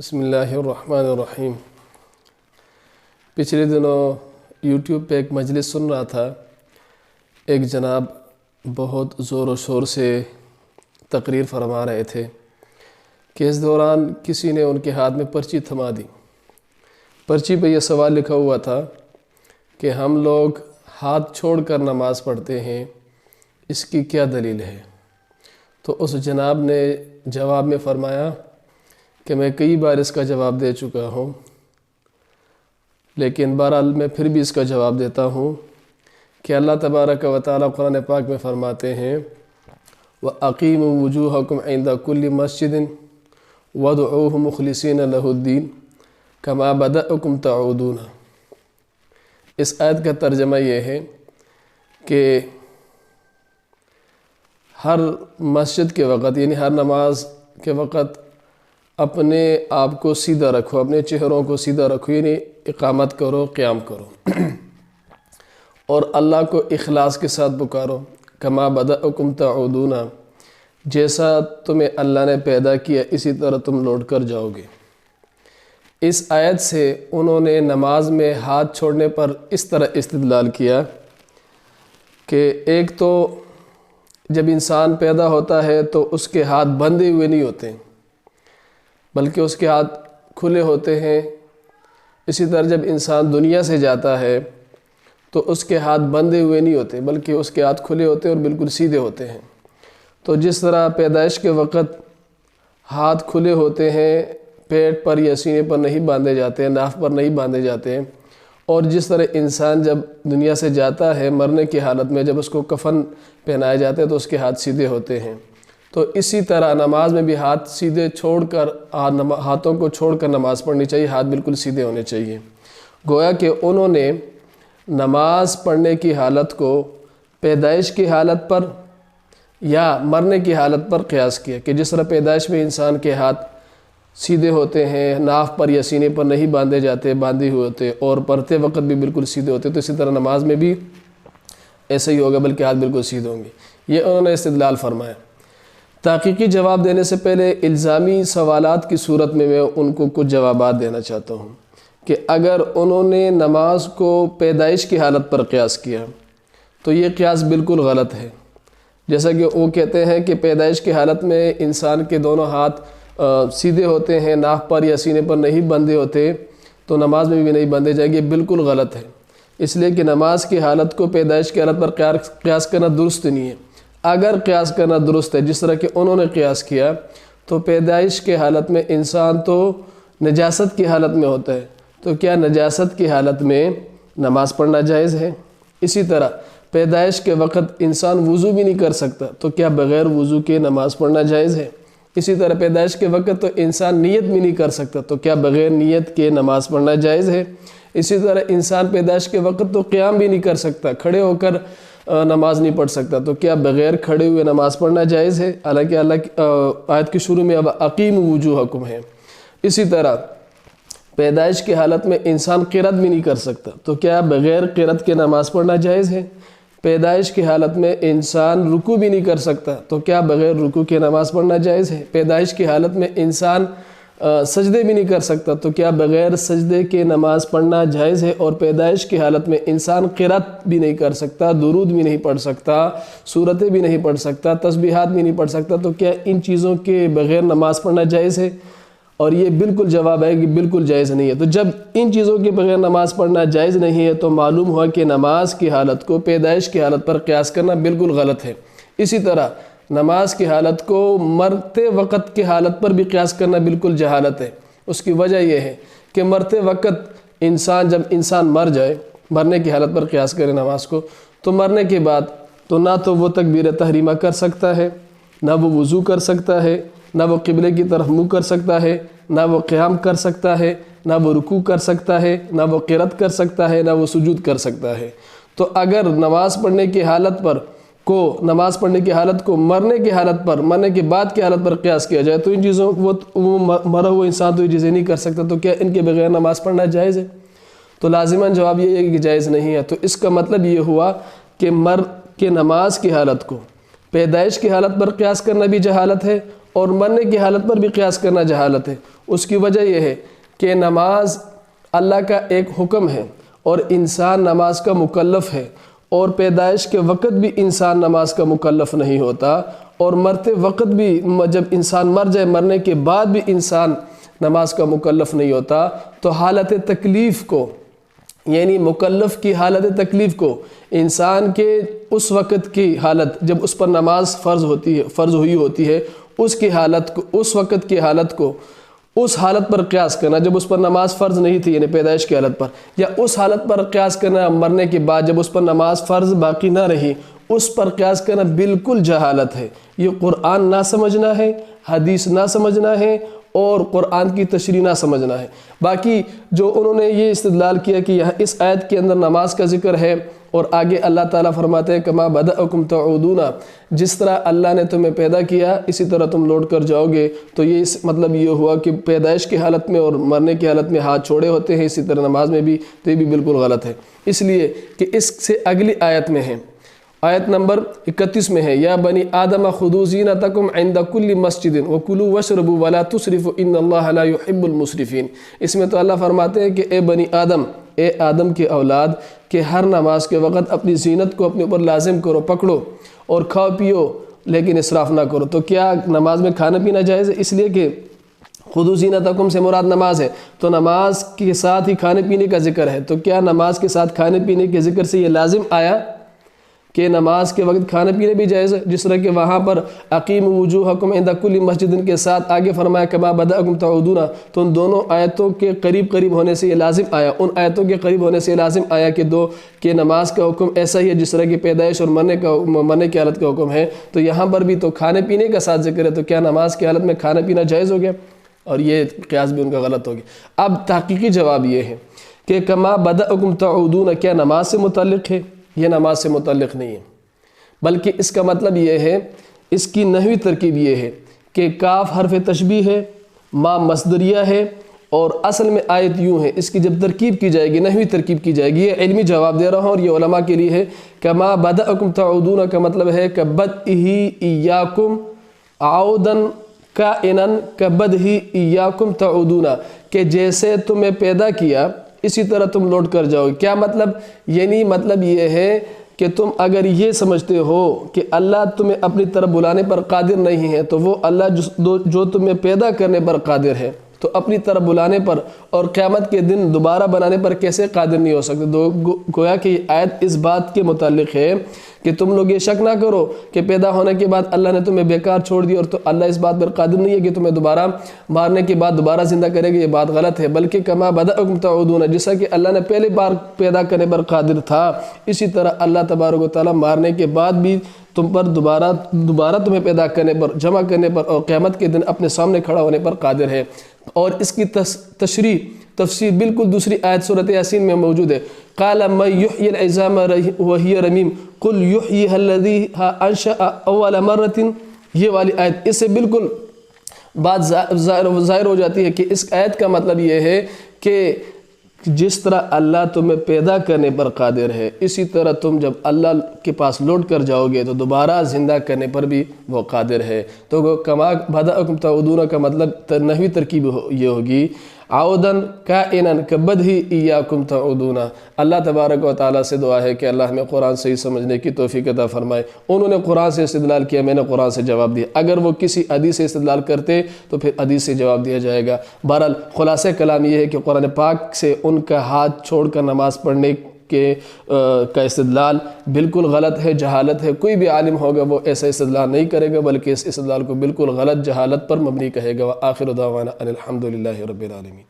بسم اللہ الرحمن الرحیم۔ پچھلے دنوں یوٹیوب پہ ایک مجلس سن رہا تھا۔ ایک جناب بہت زور و شور سے تقریر فرما رہے تھے کہ اس دوران کسی نے ان کے ہاتھ میں پرچی تھما دی۔ پرچی پہ یہ سوال لکھا ہوا تھا کہ ہم لوگ ہاتھ چھوڑ کر نماز پڑھتے ہیں، اس کی کیا دلیل ہے؟ تو اس جناب نے جواب میں فرمایا کہ میں کئی بار اس کا جواب دے چکا ہوں، لیکن بہرحال میں پھر بھی اس کا جواب دیتا ہوں کہ اللہ تبارک و تعالیٰ قرآن پاک میں فرماتے ہیں وَأَقِيمُوا وُجُوهَكُمْ عِنْدَ كُلِّ مَسْجِدٍ وَادْعُوهُ مُخْلِصِينَ لَهُ الدِّينَ كَمَا بَدَأَكُمْ تَعُودُونَ۔ اس آیت کا ترجمہ یہ ہے کہ ہر مسجد کے وقت یعنی ہر نماز کے وقت اپنے آپ کو سیدھا رکھو، اپنے چہروں کو سیدھا رکھو، یعنی اقامت کرو، قیام کرو اور اللہ کو اخلاص کے ساتھ پکارو۔ کما بدأکم تعودون، جیسا تمہیں اللہ نے پیدا کیا اسی طرح تم لوٹ کر جاؤ گے۔ اس آیت سے انہوں نے نماز میں ہاتھ چھوڑنے پر اس طرح استدلال کیا کہ ایک تو جب انسان پیدا ہوتا ہے تو اس کے ہاتھ بندھے ہوئے نہیں ہوتے بلکہ اس کے ہاتھ کھلے ہوتے ہیں۔ اسی طرح جب انسان دنیا سے جاتا ہے تو اس کے ہاتھ بندھے ہوئے نہیں ہوتے بلکہ اس کے ہاتھ کھلے ہوتے ہیں اور بالکل سیدھے ہوتے ہیں۔ تو جس طرح پیدائش کے وقت ہاتھ کھلے ہوتے ہیں، پیٹ پر یا سینے پر نہیں باندھے جاتے ہیں، ناف پر نہیں باندھے جاتے ہیں، اور جس طرح انسان جب دنیا سے جاتا ہے مرنے کی حالت میں جب اس کو کفن پہنایا جاتا ہے تو اس کے ہاتھ سیدھے ہوتے ہیں، تو اسی طرح نماز میں بھی ہاتھ سیدھے چھوڑ کر ہاتھوں کو چھوڑ کر نماز پڑھنی چاہیے، ہاتھ بالکل سیدھے ہونے چاہیے۔ گویا کہ انہوں نے نماز پڑھنے کی حالت کو پیدائش کی حالت پر یا مرنے کی حالت پر قیاس کیا کہ جس طرح پیدائش میں انسان کے ہاتھ سیدھے ہوتے ہیں، ناف پر یا سینے پر نہیں باندھے جاتے، باندھے ہوئے ہوتے، اور پڑھتے وقت بھی بالکل سیدھے ہوتے، تو اسی طرح نماز میں بھی ایسا ہی ہوگا بلکہ ہاتھ بالکل سیدھے ہوں گے۔ یہ انہوں نے استدلال فرمایا۔ تحقیقی جواب دینے سے پہلے الزامی سوالات کی صورت میں ان کو کچھ جوابات دینا چاہتا ہوں کہ اگر انہوں نے نماز کو پیدائش کی حالت پر قیاس کیا تو یہ قیاس بالکل غلط ہے۔ جیسا کہ وہ کہتے ہیں کہ پیدائش کی حالت میں انسان کے دونوں ہاتھ سیدھے ہوتے ہیں، ناف پر یا سینے پر نہیں بندھے ہوتے، تو نماز میں بھی نہیں بندھے جائیں گے، بالکل غلط ہے۔ اس لیے کہ نماز کی حالت کو پیدائش کی حالت پر قیاس کرنا درست نہیں ہے۔ اگر قیاس کرنا درست ہے جس طرح کہ انہوں نے قیاس کیا تو پیدائش کے حالت میں انسان تو نجاست کی حالت میں ہوتا ہے، تو کیا نجاست کی حالت میں نماز پڑھنا جائز ہے؟ اسی طرح پیدائش کے وقت انسان وضو بھی نہیں کر سکتا، تو کیا بغیر وضو کے نماز پڑھنا جائز ہے؟ اسی طرح پیدائش کے وقت تو انسان نیت بھی نہیں کر سکتا، تو کیا بغیر نیت کے نماز پڑھنا جائز ہے؟ اسی طرح انسان پیدائش کے وقت تو قیام بھی نہیں کر سکتا، کھڑے ہو کر نماز نہیں پڑھ سکتا، تو کیا بغیر کھڑے ہوئے نماز پڑھنا جائز ہے؟ حالانکہ اللہ کی آیت کے شروع میں اب اقیموا وجوہکم ہے۔ اسی طرح پیدائش کی حالت میں انسان قرات بھی نہیں کر سکتا، تو کیا بغیر قرات کے نماز پڑھنا جائز ہے؟ پیدائش کی حالت میں انسان رکوع بھی نہیں کر سکتا، تو کیا بغیر رکوع کے نماز پڑھنا جائز ہے؟ پیدائش کی حالت میں انسان سجدے بھی نہیں کر سکتا، تو کیا بغیر سجدے کے نماز پڑھنا جائز ہے؟ اور پیدائش کی حالت میں انسان قرات بھی نہیں کر سکتا، درود بھی نہیں پڑھ سکتا، سورتیں بھی نہیں پڑھ سکتا، تسبیحات بھی نہیں پڑھ سکتا، تو کیا ان چیزوں کے بغیر نماز پڑھنا جائز ہے؟ اور یہ بالکل جواب ہے کہ بالکل جائز نہیں ہے۔ تو جب ان چیزوں کے بغیر نماز پڑھنا جائز نہیں ہے تو معلوم ہوا کہ نماز کی حالت کو پیدائش کی حالت پر قیاس کرنا بالکل غلط ہے۔ اسی طرح نماز کی حالت کو مرتے وقت کی حالت پر بھی قیاس کرنا بالکل جہالت ہے۔ اس کی وجہ یہ ہے کہ مرتے وقت جب انسان مر جائے، مرنے کی حالت پر قیاس کرے نماز کو، تو مرنے کے بعد تو نہ تو وہ تکبیر تحریمہ کر سکتا ہے، نہ وہ وضو کر سکتا ہے، نہ وہ قبلے کی طرف منہ کر سکتا ہے، نہ وہ قیام کر سکتا ہے، نہ وہ رکوع کر سکتا ہے، نہ وہ قرات کر سکتا ہے، نہ وہ سجود کر سکتا ہے۔ تو اگر نماز پڑھنے کی حالت کو مرنے کے بعد کی حالت پر قیاس کیا جائے تو ان چیزوں وہ مرا ہوا انسان تو یہ چیزیں نہیں کر سکتا، تو کیا ان کے بغیر نماز پڑھنا جائز ہے؟ تو لازماً جواب یہ ہے کہ جائز نہیں ہے۔ تو اس کا مطلب یہ ہوا کہ نماز کی حالت کو پیدائش کی حالت پر قیاس کرنا بھی جہالت ہے اور مرنے کی حالت پر بھی قیاس کرنا جہالت ہے۔ اس کی وجہ یہ ہے کہ نماز اللہ کا ایک حکم ہے اور انسان نماز کا مکلف ہے، اور پیدائش کے وقت بھی انسان نماز کا مکلف نہیں ہوتا، اور مرتے وقت بھی جب انسان مر جائے مرنے کے بعد بھی انسان نماز کا مکلف نہیں ہوتا۔ تو حالت تکلیف کو، یعنی مکلف کی حالت تکلیف کو، انسان کے اس وقت کی حالت جب اس پر نماز فرض ہوئی ہوتی ہے، اس کی حالت کو، اس وقت کی حالت کو اس حالت پر قیاس کرنا جب اس پر نماز فرض نہیں تھی، یعنی پیدائش کی حالت پر، یا اس حالت پر قیاس کرنا مرنے کے بعد جب اس پر نماز فرض باقی نہ رہی، اس پر قیاس کرنا بالکل جہالت ہے۔ یہ قرآن نہ سمجھنا ہے، حدیث نہ سمجھنا ہے، اور قرآن کی تشریح نہ سمجھنا ہے۔ باقی جو انہوں نے یہ استدلال کیا کہ یہاں اس آیت کے اندر نماز کا ذکر ہے، اور آگے اللہ تعالیٰ فرماتے ہیں کما بدأکم تعودون، جس طرح اللہ نے تمہیں پیدا کیا اسی طرح تم لوٹ کر جاؤ گے، تو یہ مطلب یہ ہوا کہ پیدائش کی حالت میں اور مرنے کی حالت میں ہاتھ چھوڑے ہوتے ہیں، اسی طرح نماز میں بھی، تو یہ بھی بالکل غلط ہے، اس لیے کہ اس سے اگلی آیت میں ہے، آیت نمبر 31 میں ہے، یا بنی آدم خذوا زینتکم عند کل مسجد وکلوا واشربوا ولا تسرفوا ان اللہ لا يحب المسرفین۔ اس میں تو اللہ فرماتے ہیں کہ اے بنی آدم، اے آدم کے اولاد، کہ ہر نماز کے وقت اپنی زینت کو اپنے اوپر لازم کرو، پکڑو اور کھاؤ پیو، لیکن اسراف نہ کرو۔ تو کیا نماز میں کھانا پینا جائز ہے؟ اس لیے کہ خذوا زینتکم سے مراد نماز ہے، تو نماز کے ساتھ ہی کھانے پینے کا ذکر ہے، تو کیا نماز کے ساتھ کھانے پینے کے ذکر سے یہ لازم آیا کہ نماز کے وقت کھانے پینے بھی جائز ہے؟ جس طرح کہ وہاں پر اقیموا وجوہکم عند کل مسجد کے ساتھ آگے فرمایا کما بدأکم تعودون، تو ان دونوں آیتوں کے قریب ہونے سے یہ لازم آیا، ان آیتوں کے قریب ہونے سے یہ لازم آیا کہ نماز کا حکم ایسا ہی ہے جس طرح کہ پیدائش اور مرنے کی حالت کا حکم ہے، تو یہاں پر بھی تو کھانے پینے کا ساتھ ذکر ہے، تو کیا نماز کی حالت میں کھانا پینا جائز ہو گیا؟ اور یہ قیاس بھی ان کا غلط ہو گیا۔ اب تحقیقی جواب یہ ہے کہ کما بدأکم تعودون کیا نماز سے متعلق ہے؟ یہ نماز سے متعلق نہیں ہے، بلکہ اس کا مطلب یہ ہے، اس کی نحوی ترکیب یہ ہے کہ کاف حرف تشبیہ ہے، ما مصدریہ ہے، اور اصل میں آیت یوں ہے، اس کی جب ترکیب کی جائے گی، نحوی ترکیب کی جائے گی، یہ علمی جواب دے رہا ہوں اور یہ علماء کے لیے ہے، کما بدأکم تعودون کا مطلب ہے کبدئہ ایاکم عودن کائنن کبدئہ ایاکم تعودون، کہ جیسے تمہیں پیدا کیا اسی طرح تم لوٹ کر جاؤ گے۔ کیا مطلب؟ یعنی مطلب یہ ہے کہ تم اگر یہ سمجھتے ہو کہ اللہ تمہیں اپنی طرف بلانے پر قادر نہیں ہے، تو وہ اللہ جو تمہیں پیدا کرنے پر قادر ہے، تو اپنی طرف بلانے پر اور قیامت کے دن دوبارہ بنانے پر کیسے قادر نہیں ہو سکتے؟ گویا کہ یہ آیت اس بات کے متعلق ہے کہ تم لوگ یہ شک نہ کرو کہ پیدا ہونے کے بعد اللہ نے تمہیں بیکار چھوڑ دیا اور تو اللہ اس بات پر قادر نہیں ہے کہ تمہیں دوبارہ مارنے کے بعد دوبارہ زندہ کرے گا، یہ بات غلط ہے، بلکہ کما بدأکم تعودون، جیسا کہ اللہ نے پہلے بار پیدا کرنے پر قادر تھا، اسی طرح اللہ تبارک و تعالیٰ مارنے کے بعد بھی تم پر دوبارہ تمہیں پیدا کرنے پر، جمع کرنے پر اور قیامت کے دن اپنے سامنے کھڑا ہونے پر قادر ہے۔ اور اس کی تفسیر بالکل دوسری آیت سورۃ یاسین میں موجود ہے، قال من یحیی العظام وہی رمیم قل یحییھا الذی انشأ اول مرۃ، یہ والی آیت اس سے بالکل بات ظاہر ہو جاتی ہے کہ اس آیت کا مطلب یہ ہے کہ جس طرح اللہ تمہیں پیدا کرنے پر قادر ہے، اسی طرح تم جب اللہ کے پاس لوٹ کر جاؤ گے تو دوبارہ زندہ کرنے پر بھی وہ قادر ہے۔ تو کما بدأکم تعودون کا مطلب نحوی ترکیب یہ ہوگی عودن کائنن کبدئہ ایاکم تعودون۔ اللہ تبارک و تعالیٰ سے دعا ہے کہ اللہ ہمیں قرآن صحیح سمجھنے کی توفیق عطا فرمائے۔ انہوں نے قرآن سے استدلال کیا، میں نے قرآن سے جواب دیا، اگر وہ کسی حدیث سے استدلال کرتے تو پھر حدیث سے جواب دیا جائے گا۔ بہرحال خلاصہ کلام یہ ہے کہ قرآن پاک سے ان کا ہاتھ چھوڑ کر نماز پڑھنے کا استدلال بالکل غلط ہے، جہالت ہے۔ کوئی بھی عالم ہوگا وہ ایسا استدلال نہیں کرے گا، بلکہ اس استدلال کو بالکل غلط جہالت پر مبنی کہے گا۔ وآخر دعوانا ان الحمد للہ رب العالمین۔